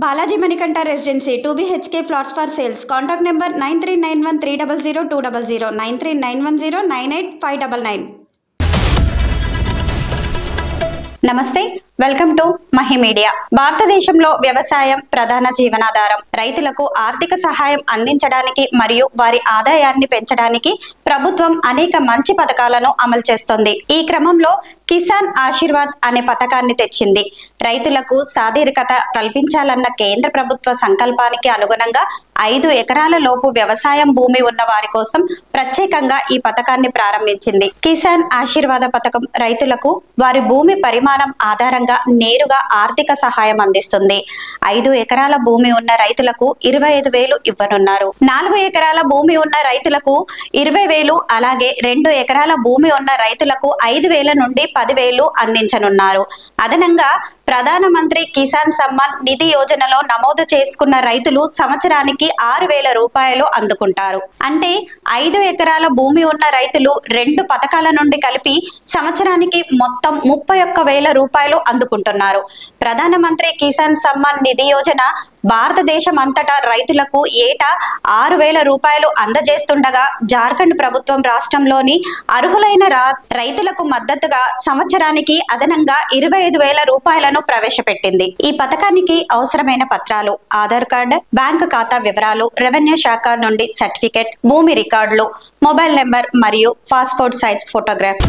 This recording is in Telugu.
Balaji Manikanta Residency, 2 BHK plots for sales. Contact number 9391300200, 93910985999. నమస్తే, వెల్కమ్ టు మహి మీడియా. భారతదేశంలో వ్యవసాయం ప్రధాన జీవనాధారం. రైతులకు ఆర్థిక సహాయం అందించడానికి మరియు వారి ఆదాయాన్ని పెంచడానికి ప్రభుత్వం అనేక మంచి పథకాలను అమలు చేస్తుంది. ఈ క్రమంలో కిసాన్ ఆశీర్వాద్ అనే పథకాన్ని తెచ్చింది. రైతులకు సాధికారత కల్పించాలన్న కేంద్ర ప్రభుత్వ సంకల్పానికి అనుగుణంగా 5 ఎకరాల లోపు వ్యవసాయం భూమి ఉన్న వారి కోసం ప్రత్యేకంగా ఈ పథకాన్ని ప్రారంభించింది. కిసాన్ ఆశీర్వాద పథకం రైతులకు వారి భూమి పరిమాణం ఆధారంగా నేరుగా ఆర్థిక సహాయం అందిస్తుంది. 5 ఎకరాల భూమి ఉన్న రైతులకు 25,000 ఇవ్వనున్నారు. 4 ఎకరాల భూమి ఉన్న రైతులకు 20,000, అలాగే 2 ఎకరాల భూమి ఉన్న రైతులకు 5,000 నుండి 10,000 అందించనున్నారు. అదనంగా ప్రధానమంత్రి కిసాన్ సమ్మాన్ నిధి యోజనలో నమోదు చేసుకున్న రైతులు సంవత్సరానికి 6,000 రూపాయలు అందుకుంటారు. అంటే 5 ఎకరాల భూమి ఉన్న రైతులు 2 పథకాల నుండి కలిపి సంవత్సరానికి మొత్తం 31,000 రూపాయలు అందుకుంటున్నారు. ప్రధానమంత్రి కిసాన్ సమ్మాన్ నిధి యోజన భారతదేశం అంతటా రైతులకు ఏటా 6,000 రూపాయలు అందజేస్తుండగా జార్ఖండ్ ప్రభుత్వం రాష్ట్రంలోని అర్హులైన రైతులకు మద్దతుగా సంవత్సరానికి అదనంగా 25,000 రూపాయలను ప్రవేశపెట్టింది. ఈ పథకానికి అవసరమైన పత్రాలు: ఆధార్ కార్డు, బ్యాంకు ఖాతా వివరాలు, రెవెన్యూ శాఖ నుండి సర్టిఫికెట్, భూమి రికార్డులు, మొబైల్ నెంబర్ మరియు పాస్పోర్ట్ సైజ్ ఫోటోగ్రాఫ్.